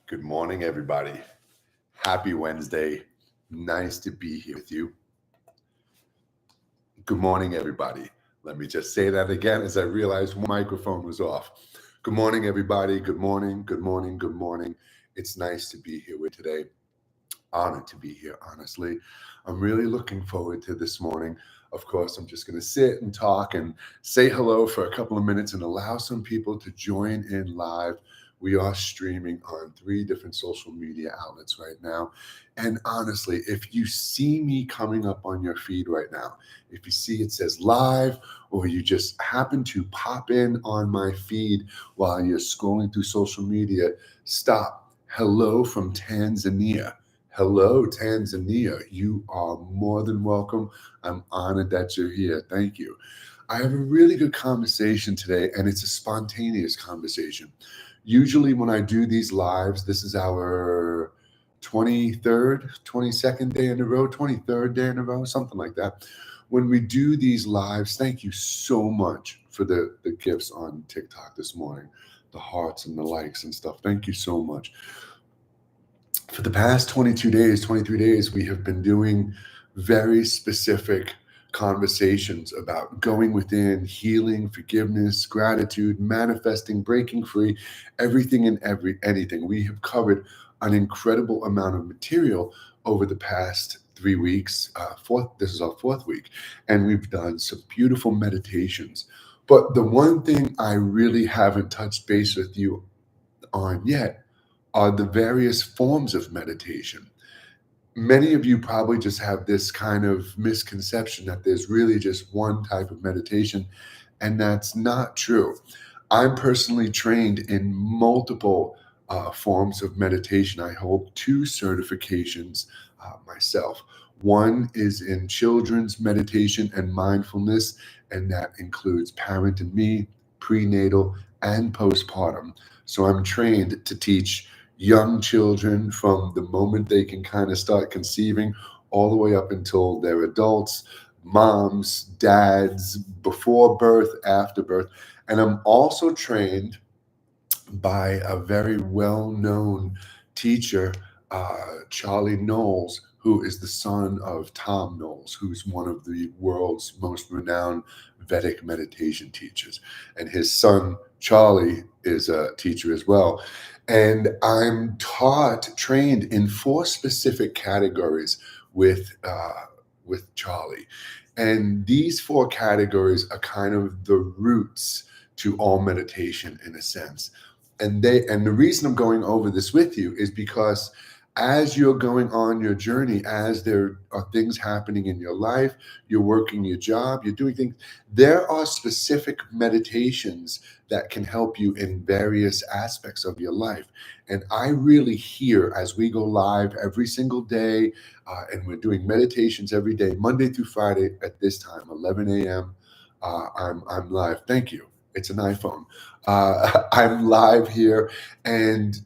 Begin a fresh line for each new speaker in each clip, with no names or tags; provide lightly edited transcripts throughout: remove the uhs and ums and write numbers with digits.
Good morning, everybody. Happy Wednesday. Nice to be here with you. Good morning, everybody. Let me just say that again as I realized one microphone was off. Good morning, everybody. Good morning, good morning, good morning. It's nice to be here with today. Honored to be here, honestly. I'm really looking forward to this morning. Of course, I'm just going to sit and talk and say hello for a couple of minutes and allow some people to join in live. We are streaming on 3 different social media outlets right now. And honestly, if you see me coming up on your feed right now, if you see it says live, or you just happen to pop in on my feed while you're scrolling through social media, stop. Hello from Tanzania. Hello, Tanzania. You are more than welcome. I'm honored that you're here. Thank you. I have a really good conversation today, and it's a spontaneous conversation. Usually, when I do these lives, this is our 23rd, 22nd day in a row, 23rd day in a row, something like that. When we do these lives, thank you so much for the gifts on TikTok this morning, the hearts and the likes and stuff. Thank you so much. For the past 22 days, 23 days, we have been doing very specific conversations about going within, healing, forgiveness, gratitude, manifesting, breaking free, everything and anything. We have covered an incredible amount of material over the past 3 weeks. This is our 4th week, and we've done some beautiful meditations. But the one thing I really haven't touched base with you on yet are the various forms of meditation. Many of you probably just have this kind of misconception that there's really just one type of meditation, and that's not true. I'm personally trained in multiple forms of meditation. I hold 2 certifications myself. One is in children's meditation and mindfulness, and that includes Parent and Me, prenatal, and postpartum. So I'm trained to teach young children from the moment they can kind of start conceiving all the way up until they're adults, moms, dads, before birth, after birth. And I'm also trained by a very well-known teacher, Charlie Knowles, who is the son of Tom Knowles, who's one of the world's most renowned Vedic meditation teachers. And his son, Charlie, is a teacher as well. And I'm trained in 4 specific categories with Charlie. And these 4 categories are kind of the roots to all meditation in a sense. And the reason I'm going over this with you is because as you're going on your journey, as there are things happening in your life, you're working your job, you're doing things, there are specific meditations that can help you in various aspects of your life. And I really hear, as we go live every single day, and we're doing meditations every day, Monday through Friday at this time, 11 a.m. I'm live. Thank you. It's an iPhone. I'm live here, and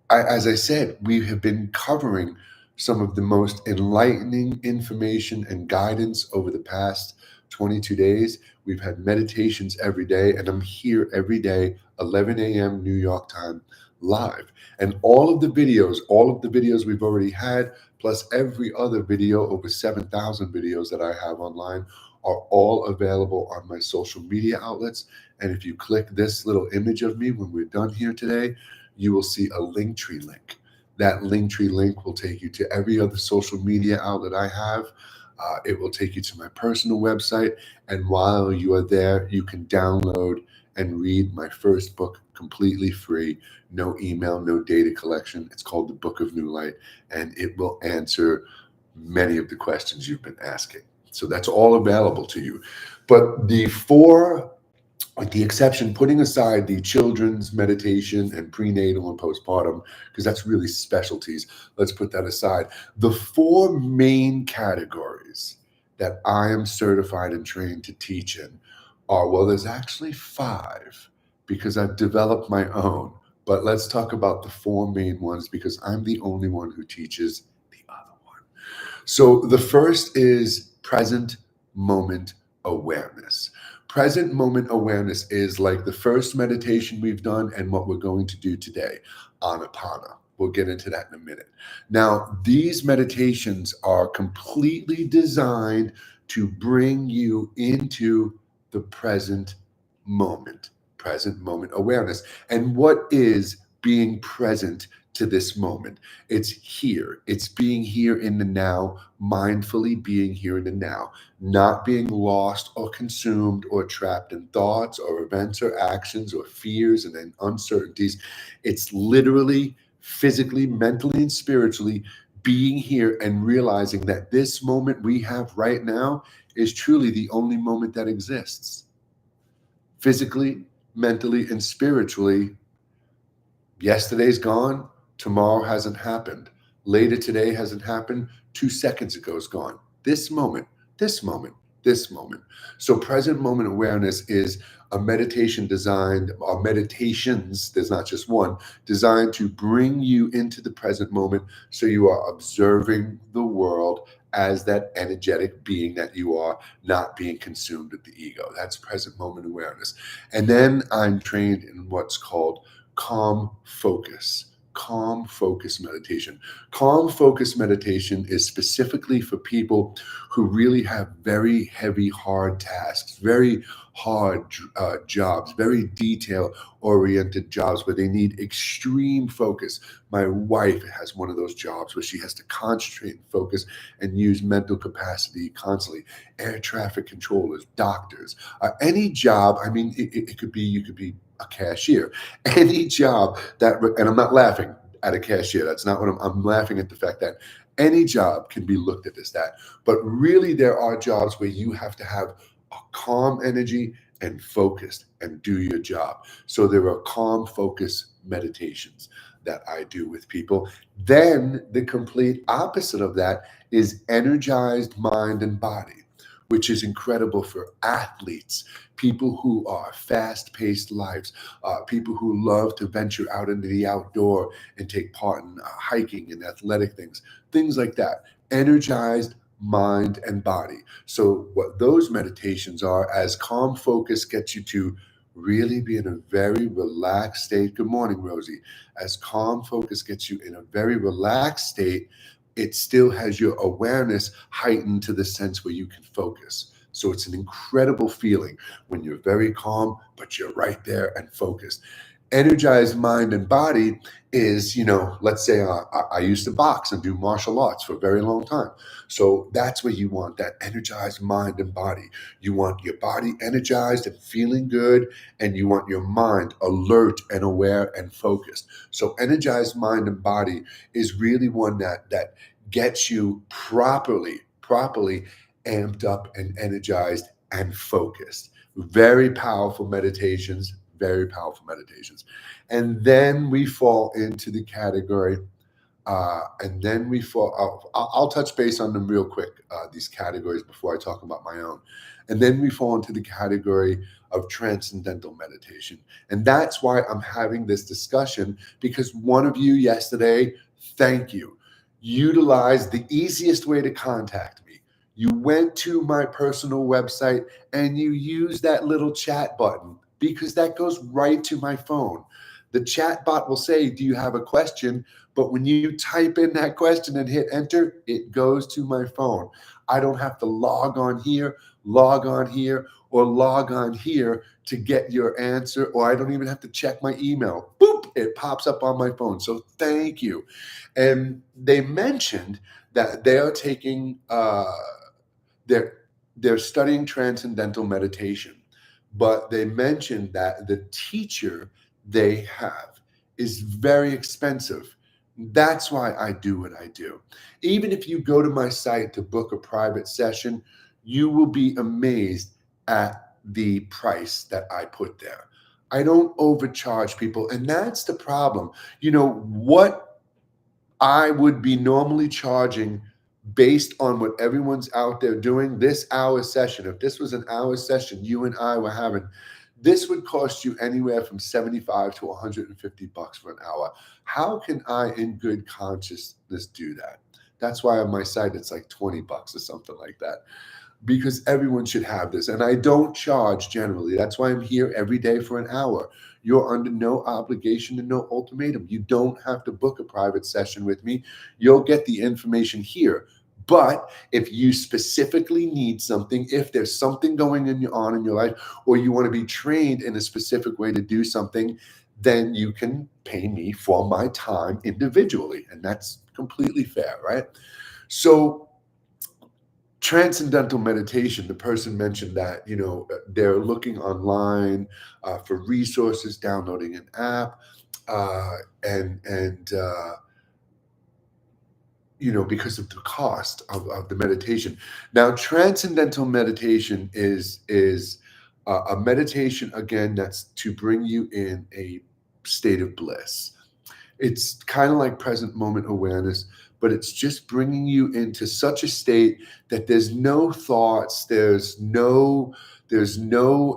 as I said, we have been covering some of the most enlightening information and guidance over the past 22 days. We've had meditations every day, and I'm here every day, 11 a.m. New York time, live. And all of the videos we've already had, plus every other video, over 7,000 videos that I have online, are all available on my social media outlets. And if you click this little image of me when we're done here today, you will see a Linktree link. That Linktree link will take you to every other social media outlet I have. It will take you to my personal website. And while you are there, you can download and read my first book completely free. No email, no data collection. It's called The Book of New Light, and it will answer many of the questions you've been asking. So that's all available to you. But the 4, with the exception, putting aside the children's meditation and prenatal and postpartum, because that's really specialties, let's put that aside. The 4 main categories that I am certified and trained to teach in are, well, there's actually 5 because I've developed my own. But let's talk about the 4 main ones because I'm the only one who teaches the other one. So the first is present moment awareness. Present moment awareness is like the first meditation we've done and what we're going to do today, Anapana. We'll get into that in a minute. Now, these meditations are completely designed to bring you into the present moment awareness. And what is being present to this moment? It's here. It's being here in the now, mindfully being here in the now, not being lost or consumed or trapped in thoughts or events or actions or fears and then uncertainties. It's literally, physically, mentally, and spiritually being here and realizing that this moment we have right now is truly the only moment that exists. Physically, mentally, and spiritually, yesterday's gone, tomorrow hasn't happened. Later today hasn't happened, 2 seconds ago is gone. This moment, this moment, this moment. So present moment awareness is a meditation designed, or meditations, there's not just one, designed to bring you into the present moment so you are observing the world as that energetic being that you are, not being consumed with the ego. That's present moment awareness. And then I'm trained in what's called calm focus meditation. Calm focus meditation is specifically for people who really have very heavy, hard tasks, very hard jobs, very detail oriented jobs where they need extreme focus. My wife has one of those jobs where she has to concentrate and focus and use mental capacity constantly. Air traffic controllers, doctors, any job. I mean, it could be, you could be a cashier, any job that, and I'm not laughing at a cashier. That's not what I'm laughing at the fact that any job can be looked at as that. But really there are jobs where you have to have a calm energy and focused and do your job. So there are calm focus meditations that I do with people. Then the complete opposite of that is energized mind and body, which is incredible for athletes, people who are fast-paced lives, people who love to venture out into the outdoor and take part in hiking and athletic things like that. Energized mind and body. So what those meditations are, as calm focus gets you to really be in a very relaxed state. Good morning, Rosie. As calm focus gets you in a very relaxed state, it still has your awareness heightened to the sense where you can focus. So it's an incredible feeling when you're very calm, but you're right there and focused. Energized mind and body is, let's say I used to box and do martial arts for a very long time. So that's where you want that energized mind and body. You want your body energized and feeling good, and you want your mind alert and aware and focused. So energized mind and body is really one that gets you properly amped up and energized and focused. Very powerful meditations. And then we fall into the category, I'll touch base on them real quick, these categories, before I talk about my own. And then we fall into the category of transcendental meditation. And that's why I'm having this discussion, because one of you yesterday, thank you, utilized the easiest way to contact me. You went to my personal website and you used that little chat button, because that goes right to my phone. The chat bot will say, do you have a question? But when you type in that question and hit enter, it goes to my phone. I don't have to log on here, or log on here to get your answer, or I don't even have to check my email. Boop, it pops up on my phone. So thank you. And they mentioned that they are taking, they're studying transcendental meditation. But they mentioned that the teacher they have is very expensive. That's why I do what I do. Even if you go to my site to book a private session, you will be amazed at the price that I put there. I don't overcharge people, and that's the problem. What I would be normally charging based on what everyone's out there doing, this hour session, if this was an hour session you and I were having, this would cost you anywhere from $75 to $150 for an hour. How can I, in good consciousness, do that? That's why on my site it's like $20 or something like that, because everyone should have this. And I don't charge generally. That's why I'm here every day for an hour. You're under no obligation and no ultimatum. You don't have to book a private session with me. You'll get the information here. But if you specifically need something, if there's something going on in your life, or you want to be trained in a specific way to do something, then you can pay me for my time individually. And that's completely fair, right? So transcendental meditation, the person mentioned that, they're looking online for resources, downloading an app, and because of the cost of the meditation. Now, transcendental meditation is a meditation, again, that's to bring you in a state of bliss. It's kind of like present moment awareness, but it's just bringing you into such a state that there's no thoughts, there's no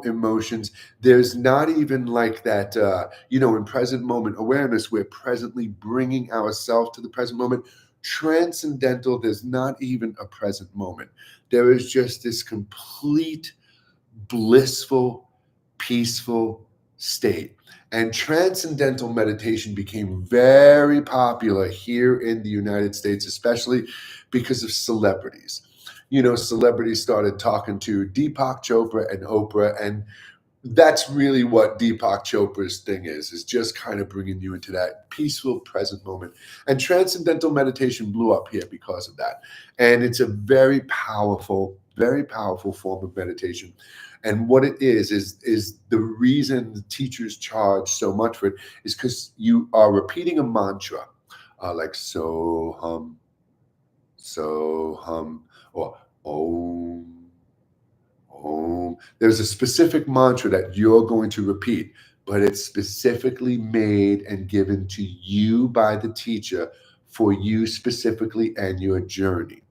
emotions, there's not even like that. In present moment awareness, we're presently bringing ourselves to the present moment. Transcendental, there's not even a present moment. There is just this complete blissful, peaceful state. And transcendental meditation became very popular here in the United States, especially because of celebrities. Celebrities started talking to Deepak Chopra and Oprah, and that's really what Deepak Chopra's thing is just kind of bringing you into that peaceful present moment. And transcendental meditation blew up here because of that. And it's a very powerful form of meditation. And what it is the reason the teachers charge so much for it is because you are repeating a mantra, like so hum, or om. There's a specific mantra that you're going to repeat, but it's specifically made and given to you by the teacher for you specifically and your journey.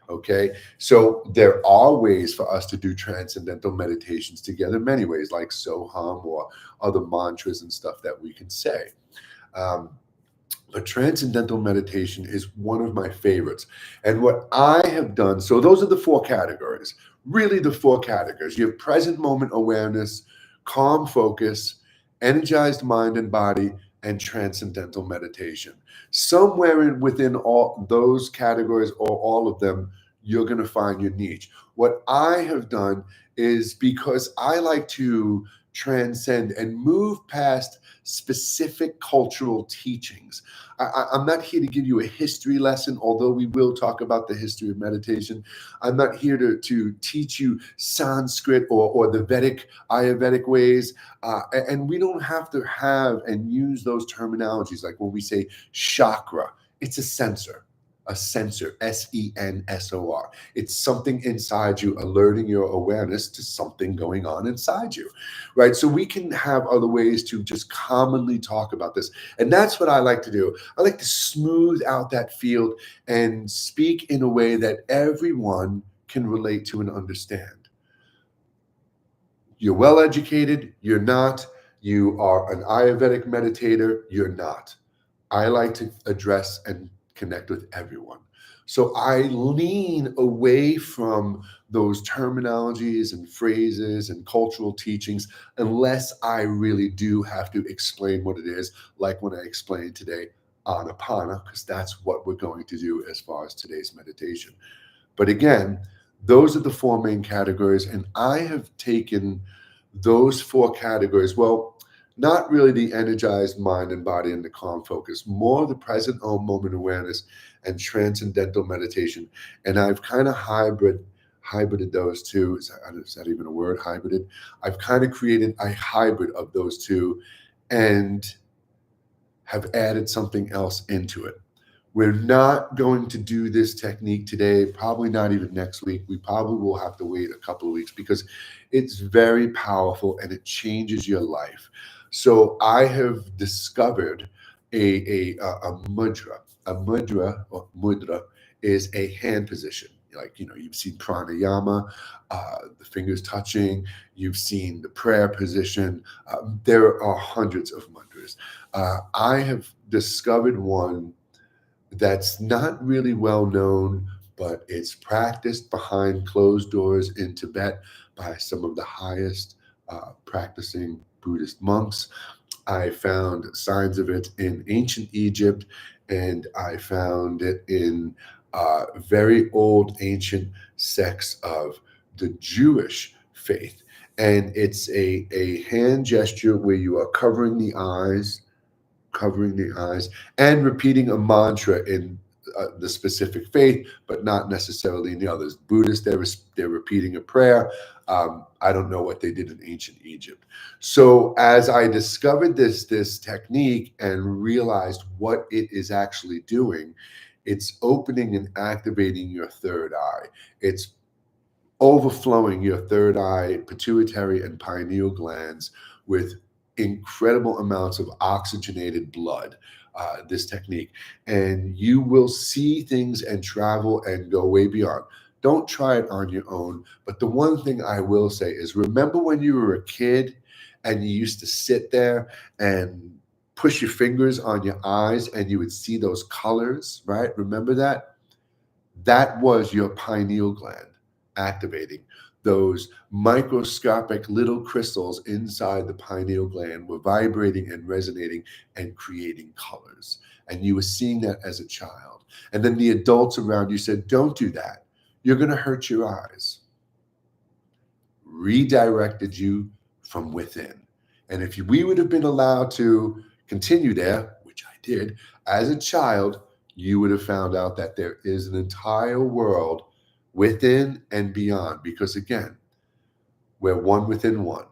Okay, so there are ways for us to do transcendental meditations together, many ways, like Soham or other mantras and stuff that we can say. But transcendental meditation is one of my favorites. And what I have done, so those are the four categories, really the four categories. You have present moment awareness, calm focus, energized mind and body, and transcendental meditation. Somewhere within all those categories or all of them, you're going to find your niche. What I have done is, because I like to transcend and move past specific cultural teachings. I'm not here to give you a history lesson, although we will talk about the history of meditation. I'm not here to teach you Sanskrit or the Ayurvedic ways. And we don't have to have and use those terminologies. Like when we say chakra, it's a sensor, sensor. It's something inside you alerting your awareness to something going on inside you, right? So we can have other ways to just commonly talk about this. And that's what I like to do. I like to smooth out that field and speak in a way that everyone can relate to and understand. You're well educated, you're not. You are an Ayurvedic meditator, you're not. I like to address and connect with everyone. So I lean away from those terminologies and phrases and cultural teachings unless I really do have to explain what it is, like when I explained today Anapana, because that's what we're going to do as far as today's meditation. But again, those are the four main categories, and I have taken those four categories, well, not really the energized mind and body and the calm focus, more the present moment awareness and transcendental meditation. And I've kind of hybrided those two. Is that even a word, hybrided? I've kind of created a hybrid of those two and have added something else into it. We're not going to do this technique today, probably not even next week. We probably will have to wait a couple of weeks because it's very powerful and it changes your life. So I have discovered a mudra. A mudra, or mudra, is a hand position. Like, you've seen pranayama, the fingers touching. You've seen the prayer position. There are hundreds of mudras. I have discovered one that's not really well known, but it's practiced behind closed doors in Tibet by some of the highest practicing Buddhist monks. I found signs of it in ancient Egypt, and I found it in very old ancient sects of the Jewish faith. And it's a hand gesture where you are covering the eyes, and repeating a mantra in the specific faith, but not necessarily in the others. Buddhists, they're repeating a prayer. I don't know what they did in ancient Egypt. So as I discovered this technique and realized what it is actually doing, it's opening and activating your third eye. It's overflowing your third eye, pituitary and pineal glands with incredible amounts of oxygenated blood. This technique, and you will see things and travel and go way beyond. Don't try it on your own. But the one thing I will say is, remember when you were a kid and you used to sit there and push your fingers on your eyes and you would see those colors, right? Remember that? That was your pineal gland activating. Those microscopic little crystals inside the pineal gland were vibrating and resonating and creating colors. And you were seeing that as a child. And then the adults around you said, don't do that. You're going to hurt your eyes. Redirected you from within. And if we would have been allowed to continue there, which I did as a child, you would have found out that there is an entire world within and beyond. Because again, we're one within one.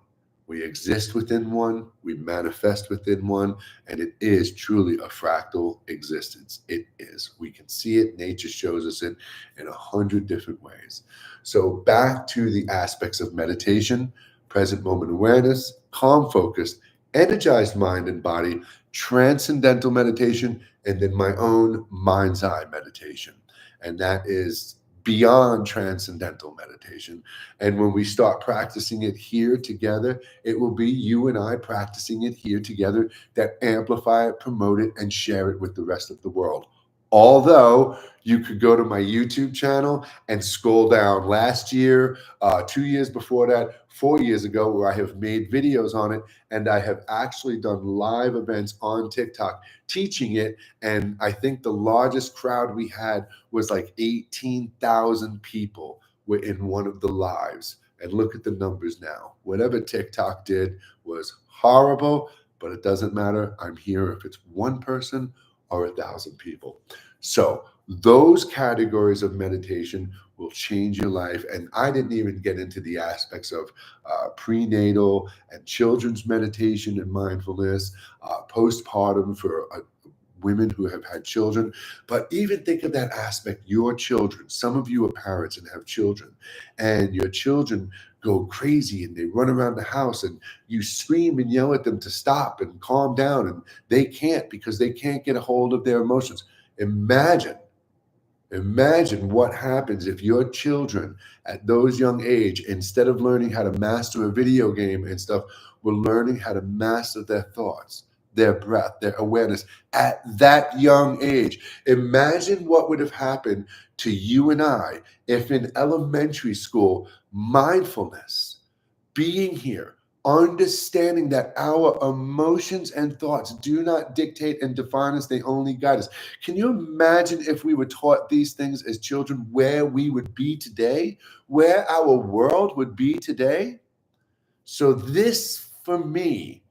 We exist within one, we manifest within one, and it is truly a fractal existence. It is. We can see it. Nature shows us it in 100 different ways. So back to the aspects of meditation: present moment awareness, calm focus, energized mind and body, transcendental meditation, and then my own mind's eye meditation. And that is beyond transcendental meditation. And when we start practicing it here together, it will be you and I practicing it here together that amplify it, promote it, and share it with the rest of the world. Although you could go to my YouTube channel and scroll down last year, 2 years before that, 4 years ago, where I have made videos on it. And I have actually done live events on TikTok teaching it. And I think the largest crowd we had was like 18,000 people were in one of the lives. And look at the numbers now. Whatever TikTok did was horrible, but it doesn't matter. I'm here if it's one person or 1,000 people. So those categories of meditation will change your life. And I didn't even get into the aspects of prenatal and children's meditation and mindfulness, postpartum for women who have had children. But even think of that aspect, your children. Some of you are parents and have children, and your children go crazy and they run around the house and you scream and yell at them to stop and calm down, and they can't because they can't get a hold of their emotions. Imagine what happens if your children at those young age, instead of learning how to master a video game and stuff, were learning how to master their thoughts, their breath, their awareness at that young age. Imagine what would have happened to you and I if in elementary school, mindfulness, being here, understanding that our emotions and thoughts do not dictate and define us, they only guide us. Can you imagine if we were taught these things as children, where we would be today, where our world would be today? So this, for me,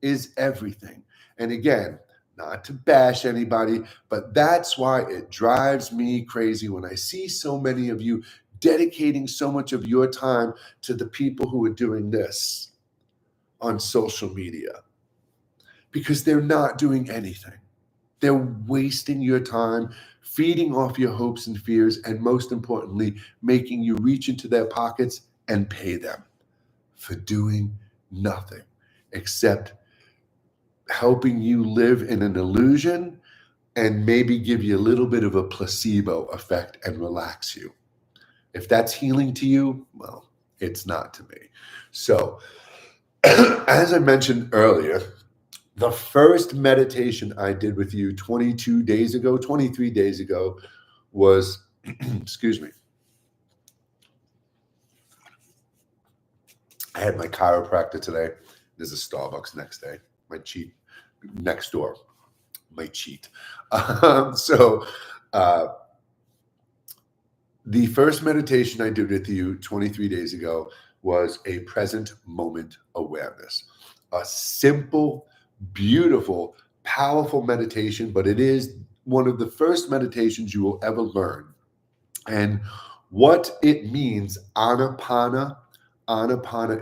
is everything. And again, not to bash anybody, but that's why it drives me crazy when I see so many of you dedicating so much of your time to the people who are doing this on social media, because they're not doing anything. They're wasting your time, feeding off your hopes and fears, and most importantly, making you reach into their pockets and pay them for doing nothing except helping you live in an illusion and maybe give you a little bit of a placebo effect and relax you. If that's healing to you, well, it's not to me. So, as I mentioned earlier, the first meditation I did with you 23 days ago was, excuse me, I had my chiropractor today. There's a Starbucks next day. might cheat next door, might cheat. So the first meditation I did with you 23 days ago was a present moment awareness. A simple, beautiful, powerful meditation, but it is one of the first meditations you will ever learn. And what it means, anapana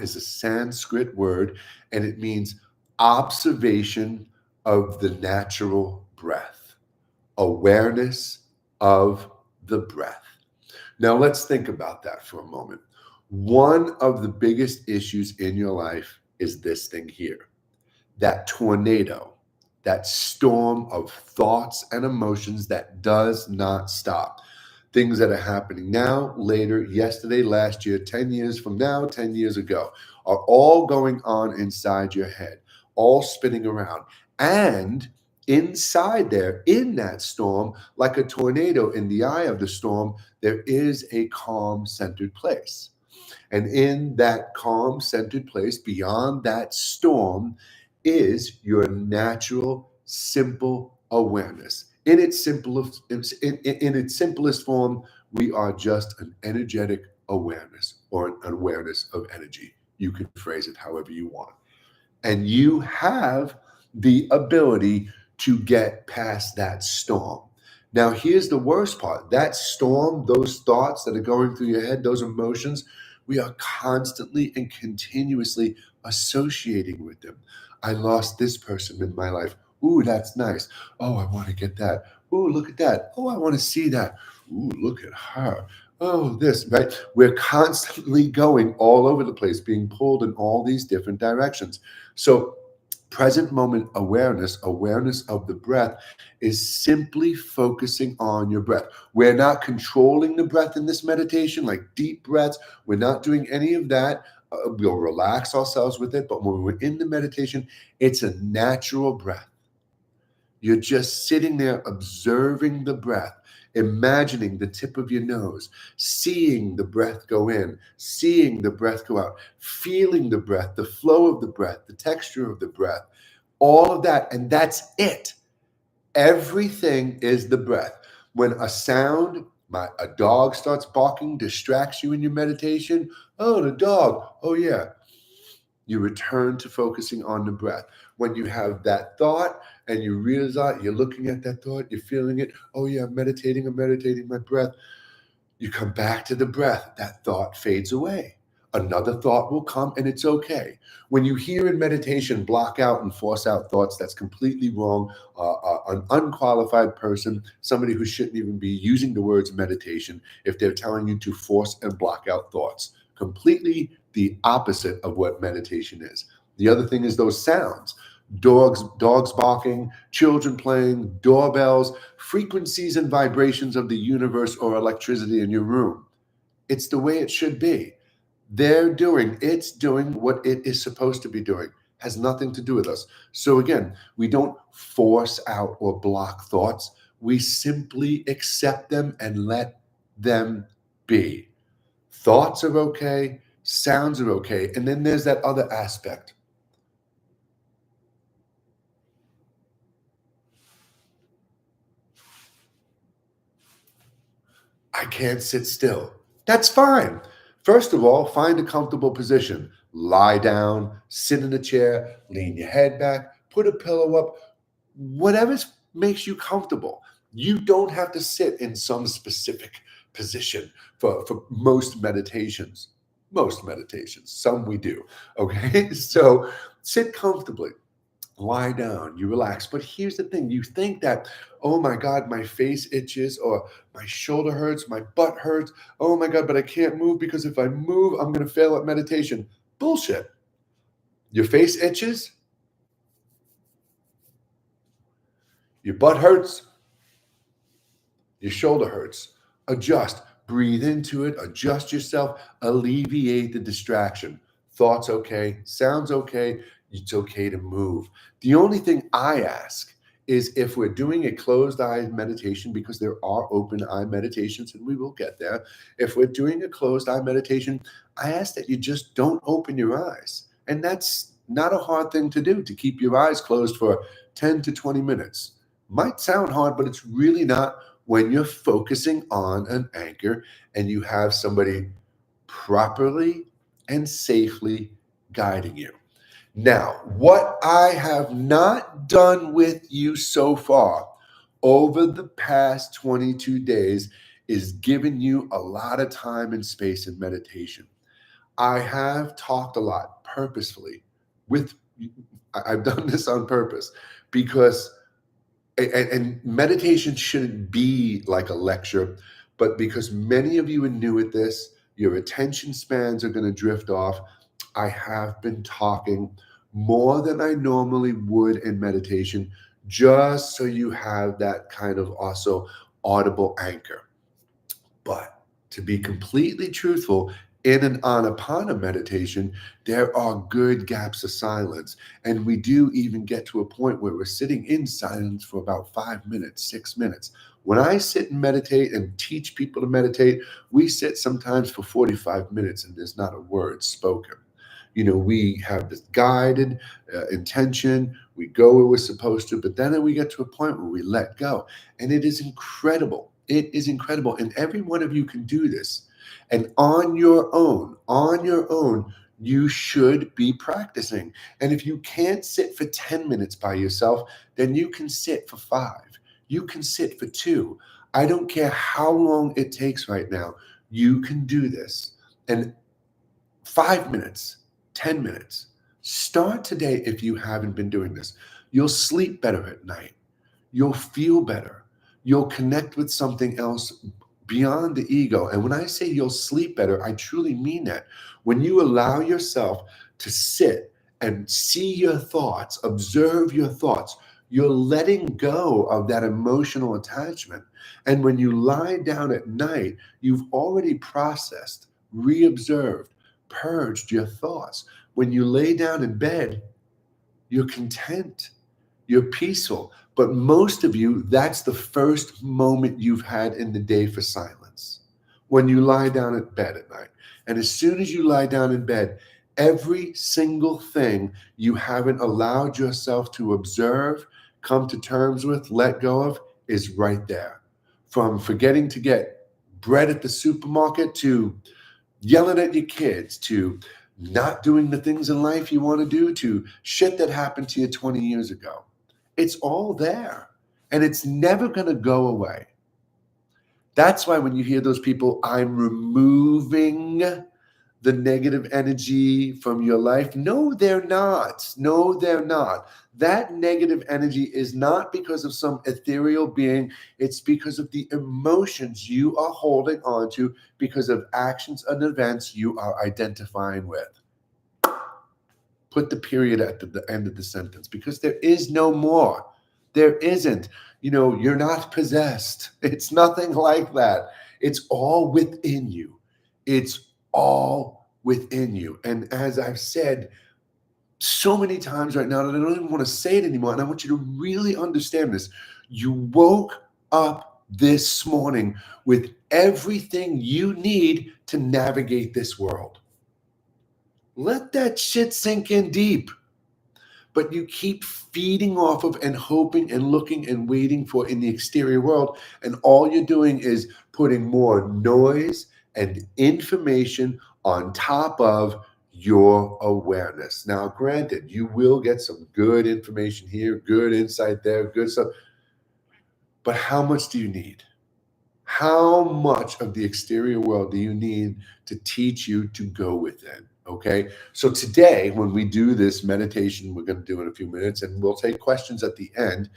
is a Sanskrit word, and it means observation of the natural breath, awareness of the breath. Now, let's think about that for a moment. One of the biggest issues in your life is this thing here, that tornado, that storm of thoughts and emotions that does not stop. Things that are happening now, later, yesterday, last year, 10 years from now, 10 years ago, are all going on inside your head, all spinning around. And inside there, in that storm, like a tornado in the eye of the storm, there is a calm, centered place. And in that calm, centered place, beyond that storm, is your natural, simple awareness. In its simplest form, we are just an energetic awareness, or an awareness of energy. You can phrase it however you want. And you have the ability to get past that storm. Now, here's the worst part. That storm, those thoughts that are going through your head, those emotions, we are constantly and continuously associating with them. I lost this person in my life. Ooh, that's nice. Oh, I want to get that. Ooh, look at that. Oh, I want to see that. Ooh, look at her. Oh, this, right? We're constantly going all over the place, being pulled in all these different directions. So, present moment awareness, awareness of the breath, is simply focusing on your breath. We're not controlling the breath in this meditation, like deep breaths. We're not doing any of that. We'll relax ourselves with it. But when we're in the meditation, it's a natural breath. You're just sitting there observing the breath, imagining the tip of your nose, seeing the breath go in, seeing the breath go out, feeling the breath, the flow of the breath, the texture of the breath, all of that. And that's it. Everything is the breath. When a sound, a dog starts barking, distracts you in your meditation, oh, the dog, oh yeah. You return to focusing on the breath. When you have that thought and you realize you're looking at that thought, you're feeling it. Oh yeah, I'm meditating my breath. You come back to the breath. That thought fades away. Another thought will come, and it's okay. When you hear in meditation, block out and force out thoughts, that's completely wrong. An unqualified person, somebody who shouldn't even be using the words meditation, if they're telling you to force and block out thoughts. Completely the opposite of what meditation is. The other thing is those sounds. Dogs barking, children playing, doorbells, frequencies and vibrations of the universe, or electricity in your room. It's the way it should be. It's doing what it is supposed to be doing. Has nothing to do with us. So again, we don't force out or block thoughts. We simply accept them and let them be. Thoughts are okay, sounds are okay. And then there's that other aspect. I can't sit still. That's fine. First of all, find a comfortable position. Lie down, sit in a chair, lean your head back, put a pillow up, whatever makes you comfortable. You don't have to sit in some specific position for most meditations. Most meditations, some we do. Okay, so sit comfortably. Lie down, you relax. But here's the thing, you think that, oh my God, my face itches, or my shoulder hurts, my butt hurts. Oh my God, but I can't move because if I move, I'm going to fail at meditation. Bullshit. Your face itches, your butt hurts, your shoulder hurts. Adjust, breathe into it, adjust yourself, alleviate the distraction. Thoughts okay, sounds okay, it's okay to move. The only thing I ask is, if we're doing a closed eye meditation, because there are open eye meditations and we will get there. If we're doing a closed eye meditation, I ask that you just don't open your eyes. And that's not a hard thing to do, to keep your eyes closed for 10 to 20 minutes. Might sound hard, but it's really not when you're focusing on an anchor and you have somebody properly and safely guiding you. Now, what I have not done with you so far over the past 22 days is given you a lot of time and space in meditation. I have talked a lot purposefully with, I've done this on purpose because, and meditation shouldn't be like a lecture, but because many of you are new at this, your attention spans are going to drift off. I have been talking more than I normally would in meditation, just so you have that kind of also audible anchor. But to be completely truthful, in an Anapana meditation, there are good gaps of silence. And we do even get to a point where we're sitting in silence for about 5 minutes, 6 minutes. When I sit and meditate and teach people to meditate, we sit sometimes for 45 minutes and there's not a word spoken. You know, we have this guided intention, we go where we're supposed to, but then we get to a point where we let go. And it is incredible. It is incredible. And every one of you can do this. And on your own, you should be practicing. And if you can't sit for 10 minutes by yourself, then you can sit for 5. You can sit for 2. I don't care how long it takes right now. You can do this. And 5 minutes, 10 minutes. Start today if you haven't been doing this. You'll sleep better at night. You'll feel better. You'll connect with something else beyond the ego. And when I say you'll sleep better, I truly mean that. When you allow yourself to sit and see your thoughts, observe your thoughts, you're letting go of that emotional attachment. And when you lie down at night, you've already processed, reobserved, purged your thoughts. When you lay down in bed, you're content, you're peaceful. But most of you, that's the first moment you've had in the day for silence, when you lie down at bed at night. And as soon as you lie down in bed, every single thing you haven't allowed yourself to observe, come to terms with, let go of, is right there. From forgetting to get bread at the supermarket, to yelling at your kids, to not doing the things in life you want to do, to shit that happened to you 20 years ago. It's all there, and it's never going to go away. That's why when you hear those people, I'm removing the negative energy from your life. No, they're not. No, they're not. That negative energy is not because of some ethereal being. It's because of the emotions you are holding on to because of actions and events you are identifying with. Put the period at the end of the sentence, because there is no more. There isn't. You know, you're not possessed. It's nothing like that. It's all within you. It's all within you. And as I've said so many times right now that I don't even want to say it anymore, and I want you to really understand this. You woke up this morning with everything you need to navigate this world. Let that shit sink in deep. But you keep feeding off of and hoping and looking and waiting for in the exterior world. And all you're doing is putting more noise and information on top of your awareness. Now, granted, you will get some good information here, good insight there, good stuff. But how much do you need? How much of the exterior world do you need to teach you to go within? Okay. So today, when we do this meditation, we're going to do in a few minutes, and we'll take questions at the end.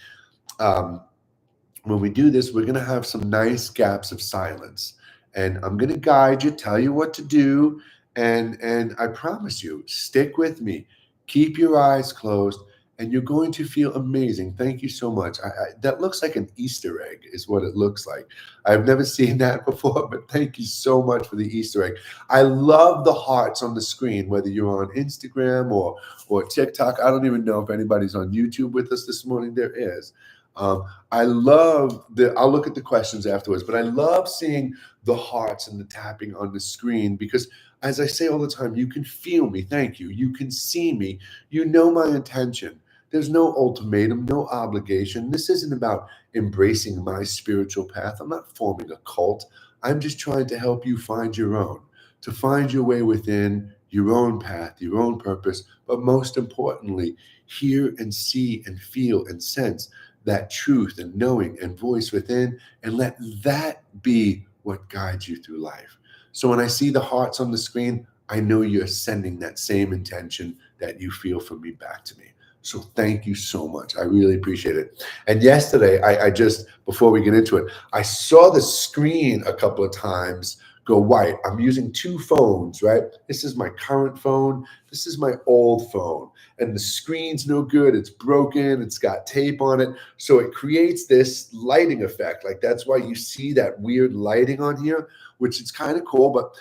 When we do this, we're going to have some nice gaps of silence, and I'm going to guide you, tell you what to do. And I promise you, stick with me, keep your eyes closed, and you're going to feel amazing. Thank you so much. That looks like an Easter egg is what it looks like. I've never seen that before, but thank you so much for the Easter egg. I love the hearts on the screen, whether you're on Instagram or TikTok. I don't even know if anybody's on YouTube with us this morning. There is. I love I'll look at the questions afterwards, but I love seeing the hearts and the tapping on the screen because, as I say all the time, you can feel me. Thank you. You can see me. You know my intention. There's no ultimatum, no obligation. This isn't about embracing my spiritual path. I'm not forming a cult. I'm just trying to help you find your own, to find your way within your own path, your own purpose, but most importantly, hear and see and feel and sense that truth and knowing and voice within, and let that be what guides you through life. So when I see the hearts on the screen, I know you're sending that same intention that you feel from me back to me. So thank you so much. I really appreciate it. And yesterday, I just, before we get into it, I saw the screen a couple of times go white. I'm using two phones, right? This is my current phone. This is my old phone. And the screen's no good. It's broken. It's got tape on it. So it creates this lighting effect. Like that's why you see that weird lighting on here, which is kind of cool. But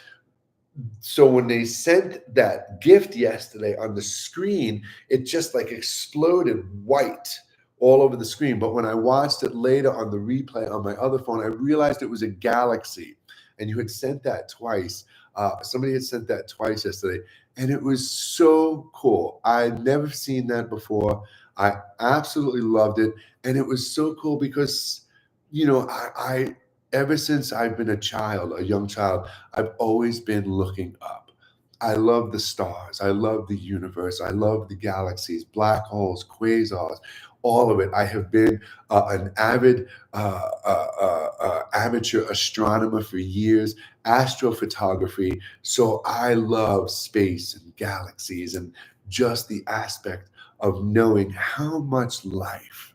so when they sent that gift yesterday on the screen, it just like exploded white all over the screen. But when I watched it later on the replay on my other phone, I realized it was a Galaxy. And you had sent that twice. Somebody had sent that twice yesterday. And it was so cool. I'd never seen that before. I absolutely loved it. And it was so cool because, I ever since I've been a child, a young child, I've always been looking up. I love the stars. I love the universe. I love the galaxies, black holes, quasars, all of it. I have been an avid amateur astronomer for years, astrophotography. So I love space and galaxies and just the aspect of knowing how much life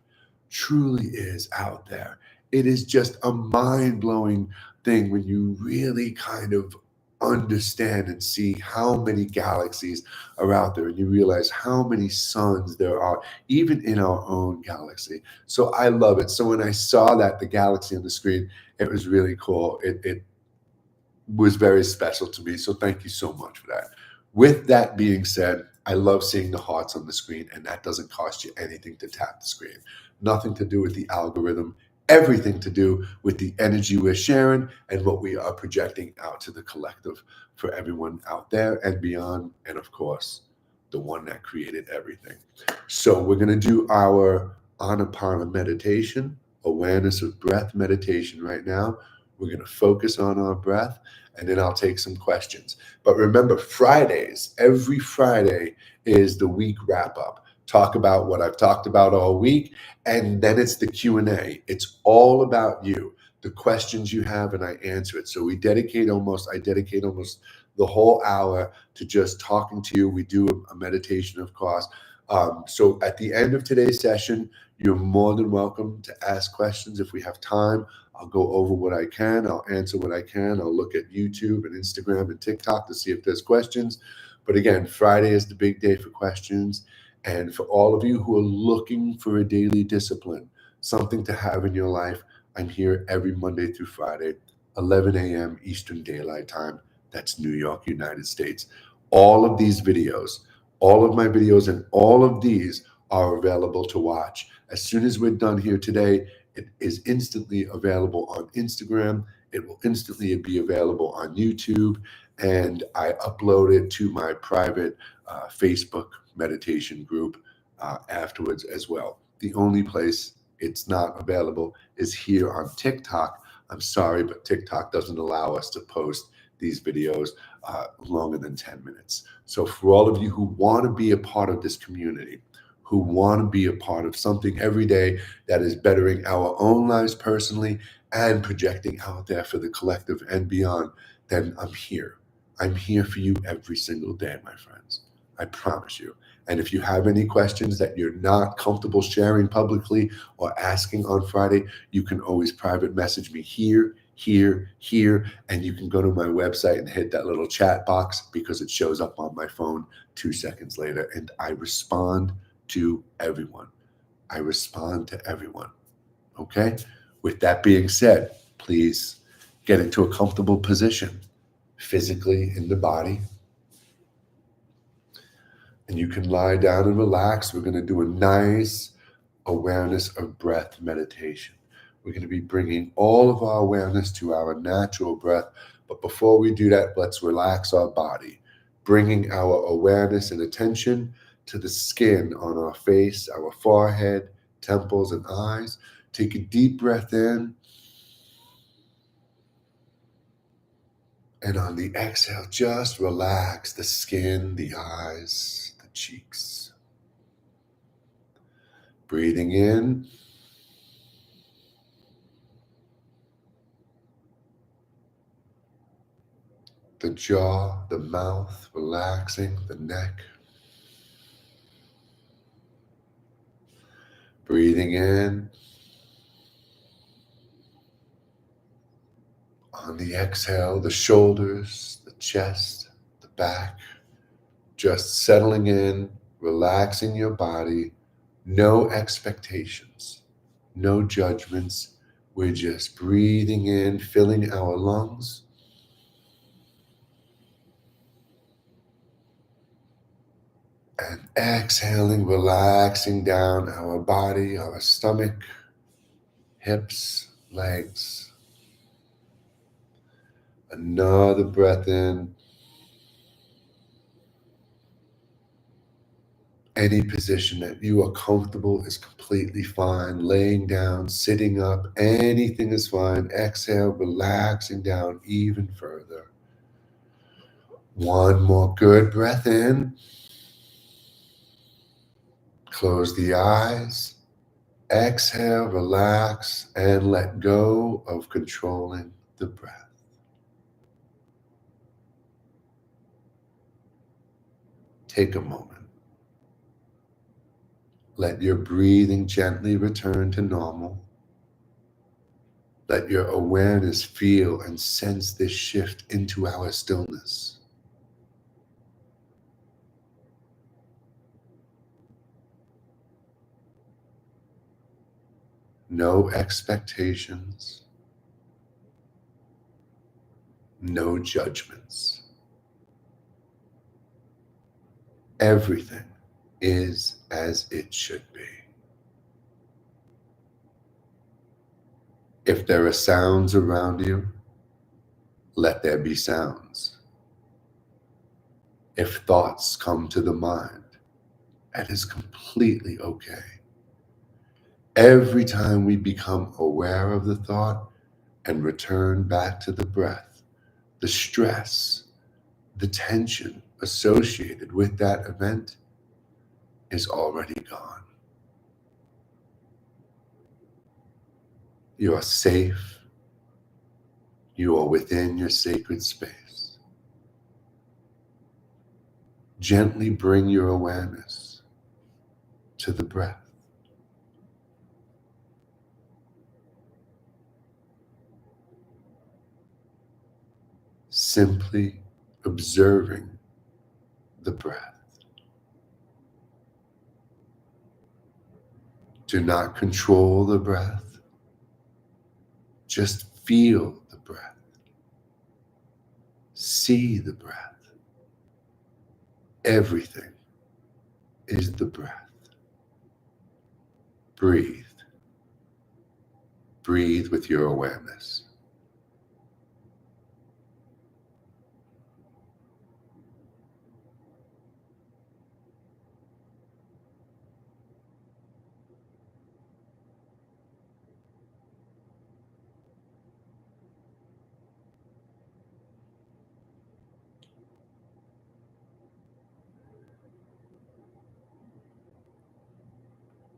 truly is out there. It is just a mind-blowing thing when you really kind of understand and see how many galaxies are out there and you realize how many suns there are even in our own galaxy. So I love it. So when I saw that the galaxy on the screen, it was really cool. It was very special to me. So thank you so much for that. With that being said, I love seeing the hearts on the screen, and that doesn't cost you anything to tap the screen. Nothing to do with the algorithm, everything to do with the energy we're sharing and what we are projecting out to the collective for everyone out there and beyond. And of course, the one that created everything. So we're going to do our Anapana meditation, awareness of breath meditation right now. We're going to focus on our breath, and then I'll take some questions. But remember, Fridays, every Friday is the week wrap up. Talk about what I've talked about all week, and then it's the Q&A. It's all about you, the questions you have, and I answer it. So I dedicate almost the whole hour to just talking to you. We do a meditation, of course. So at the end of today's session, you're more than welcome to ask questions. If we have time, I'll go over what I can. I'll answer what I can. I'll look at YouTube and Instagram and TikTok to see if there's questions. But again, Friday is the big day for questions. And for all of you who are looking for a daily discipline, something to have in your life, I'm here every Monday through Friday, 11 a.m. Eastern Daylight Time. That's New York, United States. All of these videos, all of my videos, and all of these are available to watch. As soon as we're done here today, it is instantly available on Instagram. It will instantly be available on YouTube. And I upload it to my private Facebook meditation group afterwards as well. The only place it's not available is here on TikTok. I'm sorry, but TikTok doesn't allow us to post these videos longer than 10 minutes. So for all of you who want to be a part of this community, who want to be a part of something every day that is bettering our own lives personally and projecting out there for the collective and beyond, then I'm here. I'm here for you every single day, my friends. I promise you. And if you have any questions that you're not comfortable sharing publicly or asking on Friday, you can always private message me here, and you can go to my website and hit that little chat box because it shows up on my phone 2 seconds later, and I respond to everyone. I respond to everyone. Okay? With that being said, please get into a comfortable position physically in the body. And you can lie down and relax. We're going to do a nice awareness of breath meditation. We're going to be bringing all of our awareness to our natural breath. But before we do that, let's relax our body, bringing our awareness and attention to the skin on our face, our forehead, temples, and eyes. Take a deep breath in. And on the exhale, just relax the skin, the eyes, the cheeks. Breathing in. The jaw, the mouth, relaxing the neck. Breathing in. On the exhale, the shoulders, the chest, the back. Just settling in, relaxing your body. No expectations, no judgments. We're just breathing in, filling our lungs. And exhaling, relaxing down our body, our stomach, hips, legs. Another breath in. Any position that you are comfortable is completely fine. Laying down, sitting up, anything is fine. Exhale, relaxing down even further. One more good breath in. Close the eyes. Exhale, relax, and let go of controlling the breath. Take a moment. Let your breathing gently return to normal. Let your awareness feel and sense this shift into our stillness. No expectations, no judgments. Everything is as it should be. If there are sounds around you, let there be sounds. If thoughts come to the mind, that is completely okay. Every time we become aware of the thought and return back to the breath, the stress, the tension associated with that event is already gone. You are safe. You are within your sacred space. Gently bring your awareness to the breath. Simply observing the breath. Do not control the breath. Just feel the breath. See the breath. Everything is the breath. Breathe. Breathe with your awareness.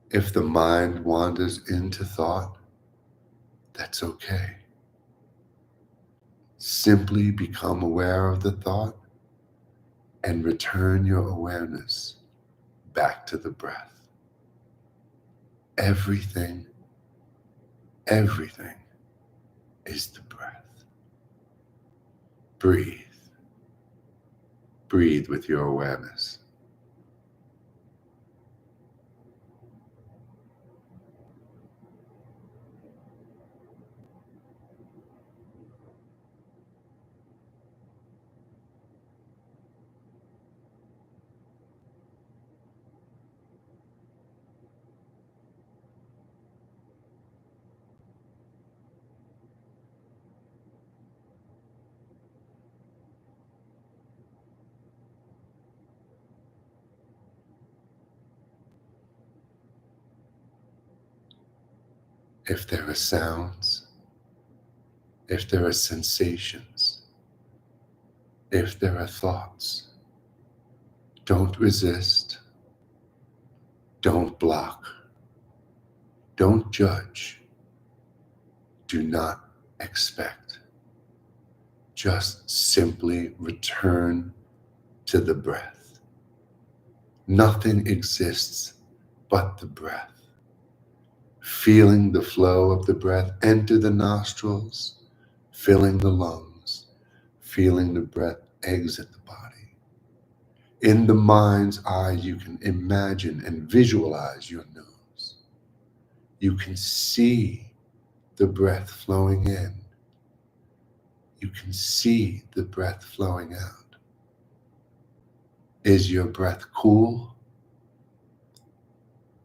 If the mind wanders into thought, that's okay. Simply become aware of the thought and return your awareness back to the breath. Everything is the breath. Breathe. Breathe with your awareness. if there are sounds, if there are sensations, if there are thoughts. Don't resist, don't block, don't judge, do not expect. Just simply return to the breath. Nothing exists but the breath. Feeling the flow of the breath enter the nostrils, filling the lungs, feeling the breath exit the body. In the mind's eye, you can imagine and visualize your nose. You can see the breath flowing in. You can see the breath flowing out. Is your breath cool?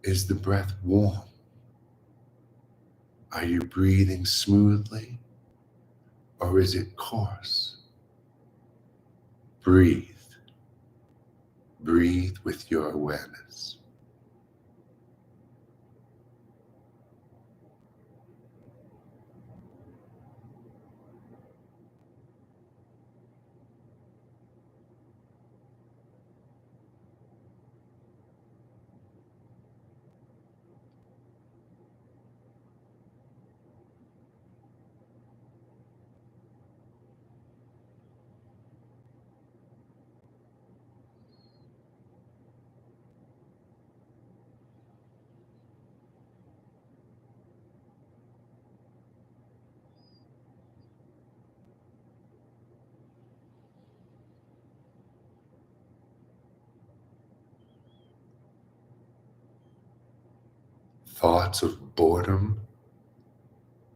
Is the breath warm? Are you breathing smoothly, or is it coarse? Breathe. Breathe with your awareness. Thoughts of boredom,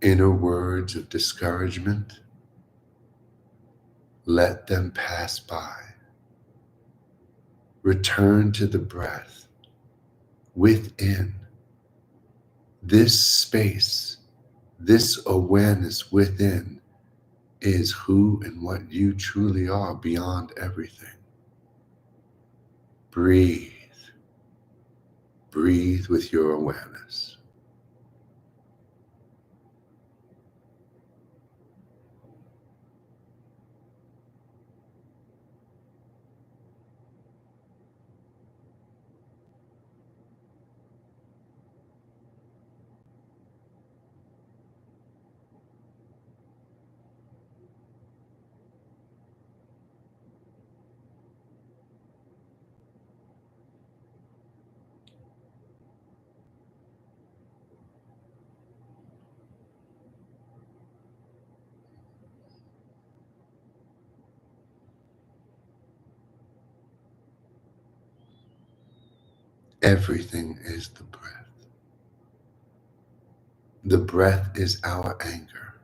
inner words of discouragement, let them pass by. Return to the breath within. This space, this awareness within is who and what you truly are beyond everything. Breathe. Breathe with your awareness. Everything is the breath. The breath is our anchor.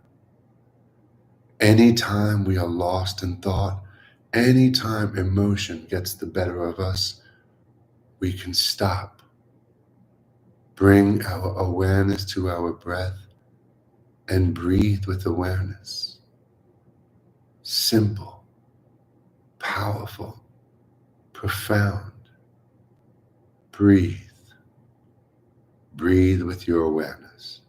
Anytime we are lost in thought, anytime emotion gets the better of us, we can stop, bring our awareness to our breath, and breathe with awareness. Simple, powerful, profound. Breathe. Breathe with your awareness.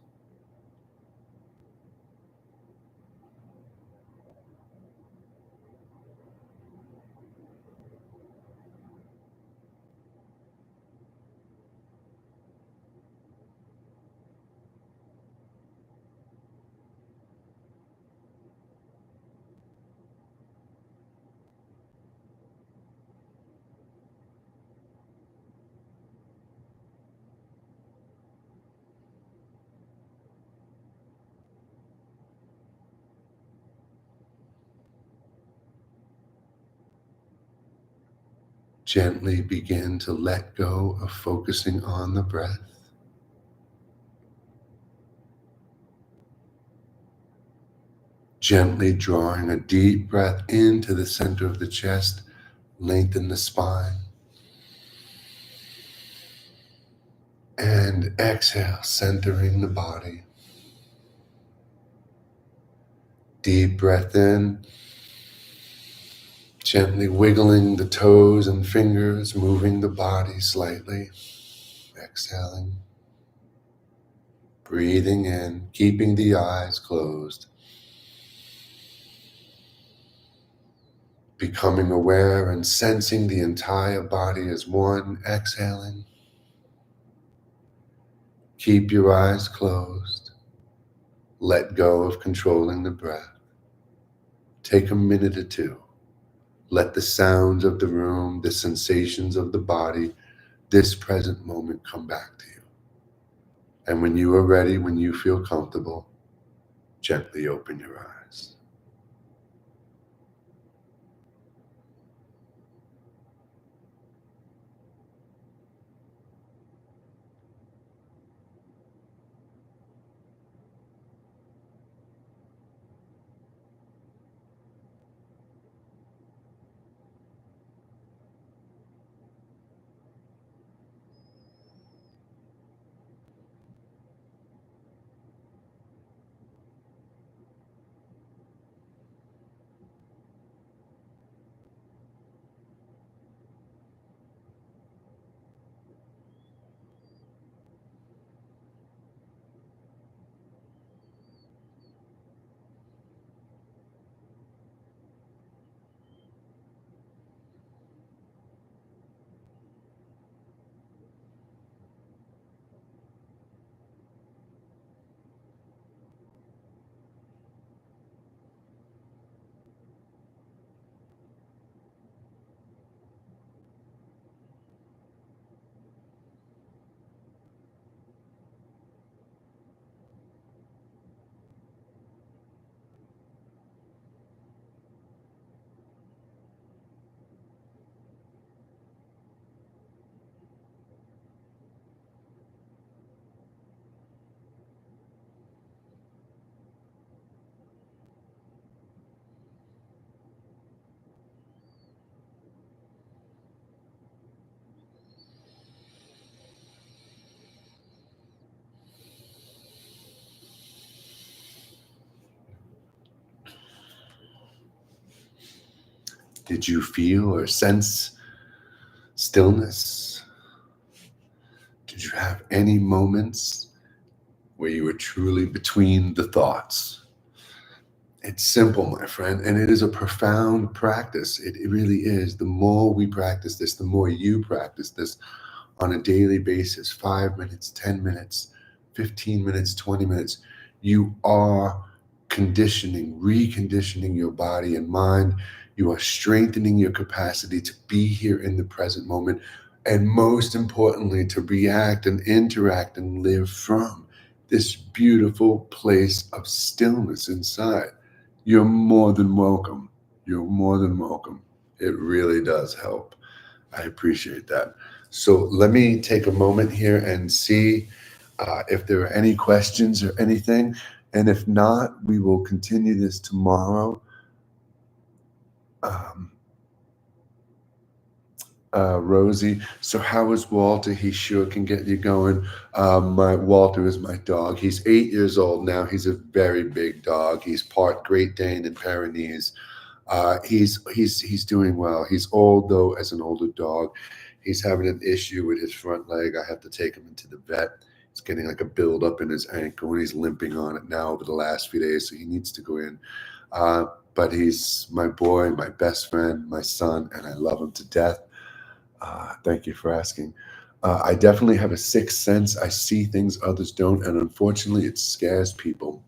Gently begin to let go of focusing on the breath. Gently drawing a deep breath into the center of the chest, lengthen the spine. And exhale, centering the body. Deep breath in, gently wiggling the toes and fingers, moving the body slightly. Exhaling. Breathing in, keeping the eyes closed. Becoming aware and sensing the entire body as one. Exhaling. Keep your eyes closed. Let go of controlling the breath. Take a minute or two. Let the sounds of the room, the sensations of the body, this present moment come back to you. And when you are ready, when you feel comfortable, gently open your eyes. Did you feel or sense stillness? Did you have any moments where you were truly between the thoughts? It's simple, my friend, and it is a profound practice. It really is. The more we practice this, the more you practice this on a daily basis, 5 minutes, 10 minutes, 15 minutes, 20 minutes, you are conditioning, reconditioning your body and mind. You are strengthening your capacity to be here in the present moment. And most importantly, to react and interact and live from this beautiful place of stillness inside. You're more than welcome. You're more than welcome. It really does help. I appreciate that. So let me take a moment here and see if there are any questions or anything. And if not, we will continue this tomorrow. Um, Rosie, so how is Walter? He sure can get you going. My Walter is my dog. He's 8 years old now. He's a very big dog. He's part Great Dane and Pyrenees. He's doing well. He's old though, as an older dog. He's having an issue with his front leg. I have to take him into the vet. It's getting like a buildup in his ankle, and he's limping on it now over the last few days. So he needs to go in. But he's my boy, my best friend, my son, and I love him to death. Thank you for asking. I definitely have a sixth sense. I see things others don't, and unfortunately, it scares people.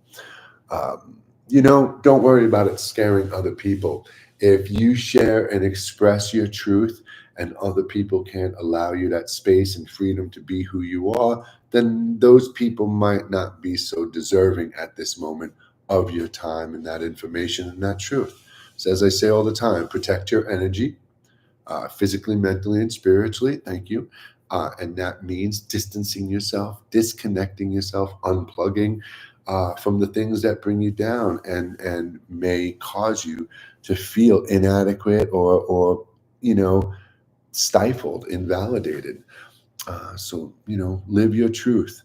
Don't worry about it scaring other people. If you share and express your truth and other people can't allow you that space and freedom to be who you are, then those people might not be so deserving at this moment of your time and that information and that truth. So, as I say all the time, protect your energy, physically, mentally, and spiritually. Thank you. And that means distancing yourself, disconnecting yourself, unplugging from the things that bring you down and may cause you to feel inadequate or stifled, invalidated. So live your truth.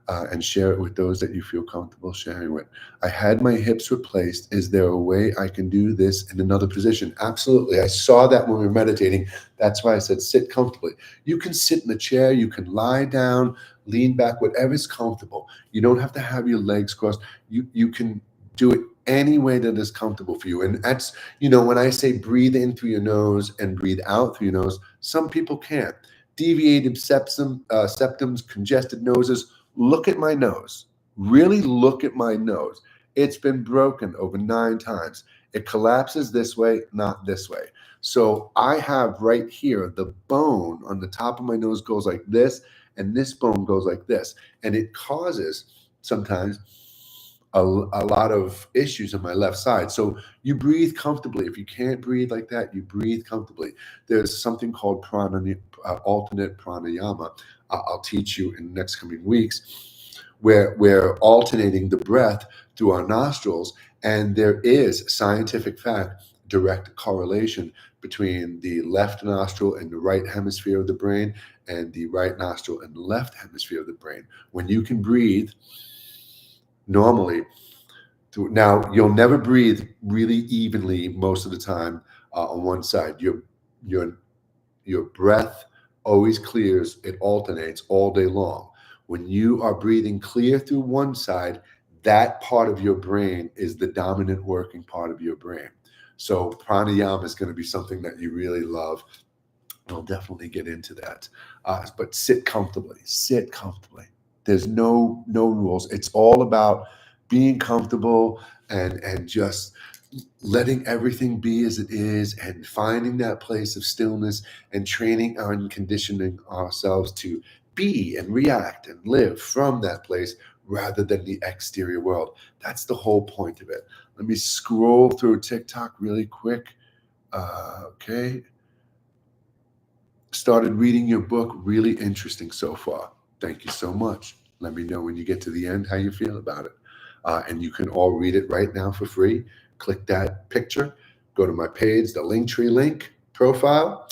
and share it with those that you feel comfortable sharing with. I had my hips replaced. Is there a way I can do this in another position? Absolutely. I saw that when we were meditating. That's why I said sit comfortably. You can sit in a chair, you can lie down, lean back, whatever's comfortable. You don't have to have your legs crossed. You can do it any way that is comfortable for you. And that's, when I say breathe in through your nose and breathe out through your nose, some people can't. Deviated septums, congested noses. Look at my nose. Really look at my nose. It's been broken over 9 times. It collapses this way, not this way. So I have right here, the bone on the top of my nose goes like this, and this bone goes like this. And it causes sometimes a lot of issues on my left side. So you breathe comfortably. If you can't breathe like that, you breathe comfortably. There's something called alternate pranayama. I'll teach you in the next coming weeks, where we're alternating the breath through our nostrils. And there is scientific fact, direct correlation between the left nostril and the right hemisphere of the brain, and the right nostril and the left hemisphere of the brain. When you can breathe normally, now you'll never breathe really evenly most of the time on one side. Your breath always clears, it alternates all day long. When you are breathing clear through one side, that part of your brain is the dominant working part of your brain. So pranayama is going to be something that you really love. I'll definitely get into that. But sit comfortably. Sit comfortably. There's no rules. It's all about being comfortable and just letting everything be as it is, and finding that place of stillness, and training and conditioning ourselves to be and react and live from that place rather than the exterior world. That's the whole point of it. Let me scroll through TikTok really quick. Okay. Started reading your book. Really interesting so far. Thank you so much. Let me know when you get to the end how you feel about it. And you can all read it right now for free. Click that picture, go to my page, the Linktree link profile.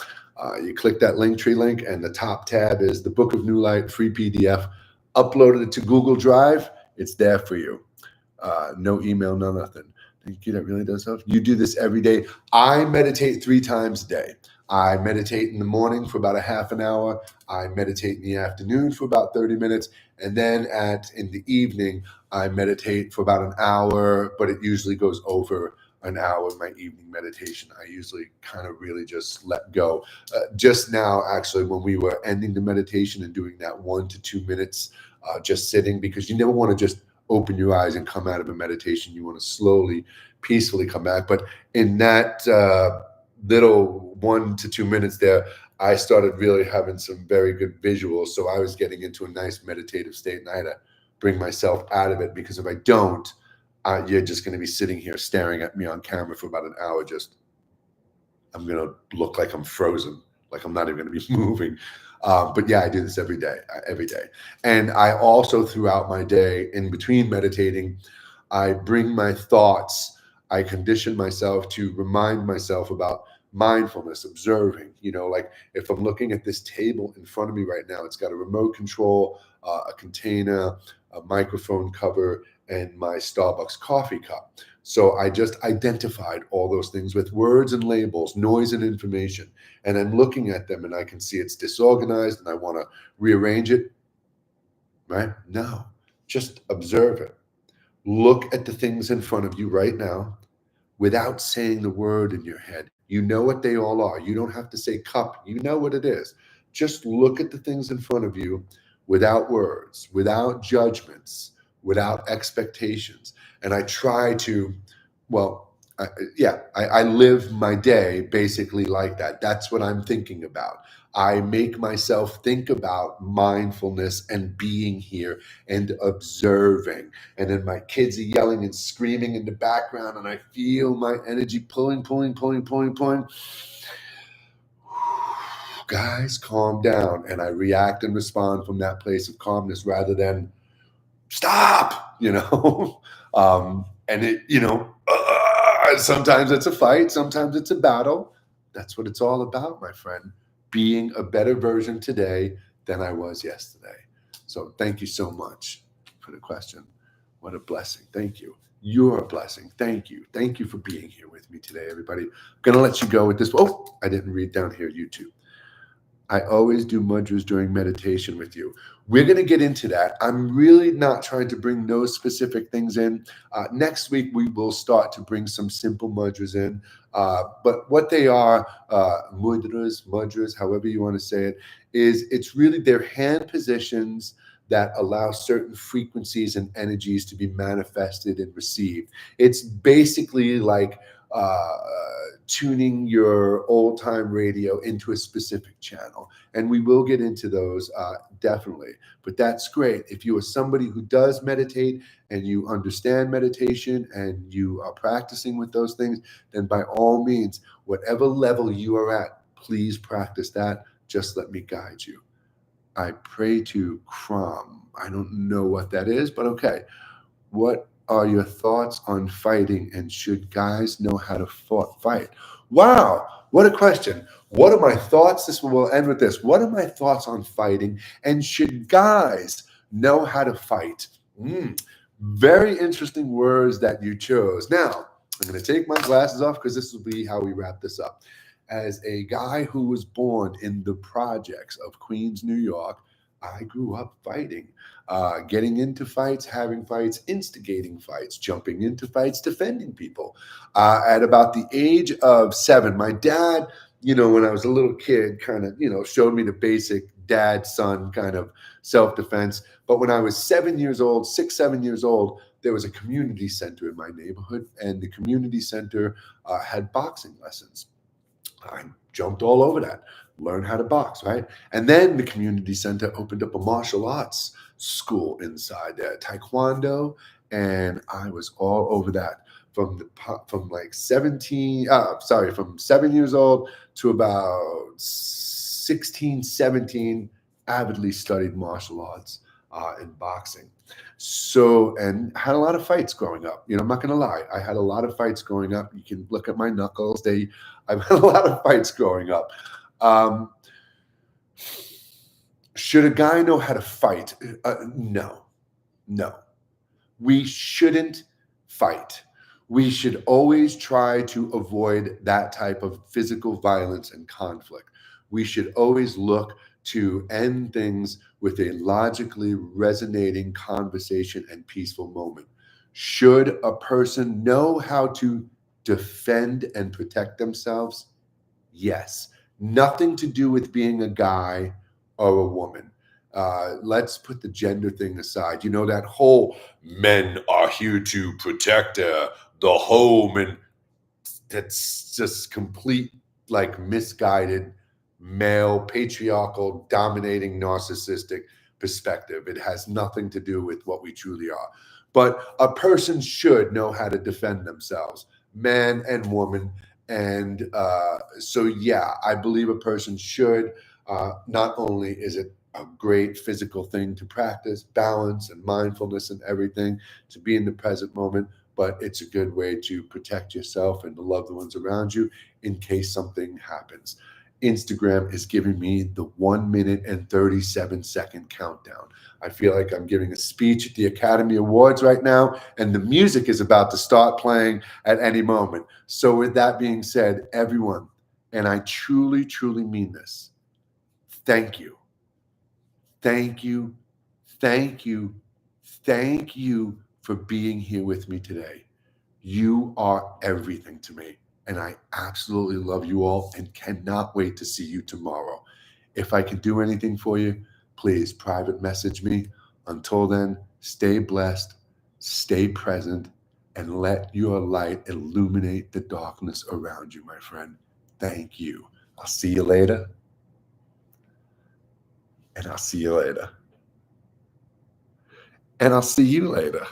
You click that Linktree link, and the top tab is the Book of New Light, free PDF. Uploaded it to Google Drive. It's there for you. No email, no nothing. Thank you. That really does help. You do this every day. I meditate 3 times a day. I meditate in the morning for about a half an hour. I meditate in the afternoon for about 30 minutes. And then in the evening, I meditate for about an hour, but it usually goes over an hour, my evening meditation. I usually kind of really just let go. Just now, actually, when we were ending the meditation and doing that 1 to 2 minutes, just sitting, because you never want to just open your eyes and come out of a meditation. You want to slowly, peacefully come back. But in that little 1 to 2 minutes there, I started really having some very good visuals. So I was getting into a nice meditative state, and I had to bring myself out of it, because if I don't, you're just going to be sitting here staring at me on camera for about an hour. I'm going to look like I'm frozen, like I'm not even going to be moving. But yeah, I do this every day. And I also, throughout my day, in between meditating, I bring my thoughts. I condition myself to remind myself about mindfulness, observing. Like if I'm looking at this table in front of me right now, it's got a remote control, a container, a microphone cover, and my Starbucks coffee cup. So I just identified all those things with words and labels, noise and information. And I'm looking at them, and I can see it's disorganized and I want to rearrange it. Right? No, just observe it. Look at the things in front of you right now without saying the word in your head. You know what they all are. You don't have to say cup. You know what it is. Just look at the things in front of you without words, without judgments, without expectations. And I try to, I live my day basically like that. That's what I'm thinking about. I make myself think about mindfulness and being here and observing. And then my kids are yelling and screaming in the background, and I feel my energy pulling. Guys, calm down. And I react and respond from that place of calmness rather than stop, and it, sometimes it's a fight, sometimes it's a battle. That's what it's all about, my friend. Being a better version today than I was yesterday. So thank you so much for the question. What a blessing. Thank you. You're a blessing. Thank you. Thank you for being here with me today, everybody. I'm going to let you go with this. Oh, I didn't read down here, YouTube. I always do mudras during meditation with you. We're going to get into that. I'm really not trying to bring those specific things in. Next week, we will start to bring some simple mudras in. But what they are, mudras, however you want to say it, is it's really their hand positions that allow certain frequencies and energies to be manifested and received. It's basically like tuning your old time radio into a specific channel. And we will get into those definitely. But that's great. If you are somebody who does meditate and you understand meditation and you are practicing with those things, then by all means, whatever level you are at, please practice that. Just let me guide you. I pray to Kram. I don't know what that is, but okay. What are your thoughts on fighting, and should guys know how to fight? Wow, what a question. What are my thoughts? This will end with this. What are my thoughts on fighting, and should guys know how to fight? Very interesting words that you chose. Now, I'm going to take my glasses off because this will be how we wrap this up. As a guy who was born in the projects of Queens, New York, I grew up fighting, getting into fights, having fights, instigating fights, jumping into fights, defending people. At about the age of 7, my dad, when I was a little kid, kind of, showed me the basic dad-son kind of self-defense. But when I was 7 years old, 6, 7 years old, there was a community center in my neighborhood, and the community center had boxing lessons. I jumped all over that, learned how to box, right? And then the community center opened up a martial arts school inside there, Taekwondo, and I was all over that from 7 years old to about 16, 17, avidly studied martial arts and boxing. So, and had a lot of fights growing up. I'm not going to lie. I had a lot of fights growing up. You can look at my knuckles. I've had a lot of fights growing up. Should a guy know how to fight? No. We shouldn't fight. We should always try to avoid that type of physical violence and conflict. We should always look to end things with a logically resonating conversation and peaceful moment. Should a person know how to defend and protect themselves? Yes. Nothing to do with being a guy or a woman. Let's put the gender thing aside. That whole men are here to protect the home, and that's just complete, misguided, male, patriarchal, dominating, narcissistic perspective. It has nothing to do with what we truly are. But a person should know how to defend themselves, man and woman. And so, yeah, I believe a person should. Not only is it a great physical thing to practice, balance and mindfulness and everything, to be in the present moment, but it's a good way to protect yourself and the loved ones around you in case something happens. Instagram is giving me the 1 minute and 37-second countdown. I feel like I'm giving a speech at the Academy Awards right now, and the music is about to start playing at any moment. So with that being said, everyone, and I truly, truly mean this, thank you. Thank you. Thank you. Thank you for being here with me today. You are everything to me. And I absolutely love you all and cannot wait to see you tomorrow. If I can do anything for you, please private message me. Until then, stay blessed, stay present, and let your light illuminate the darkness around you, my friend. Thank you. I'll see you later. And I'll see you later. And I'll see you later.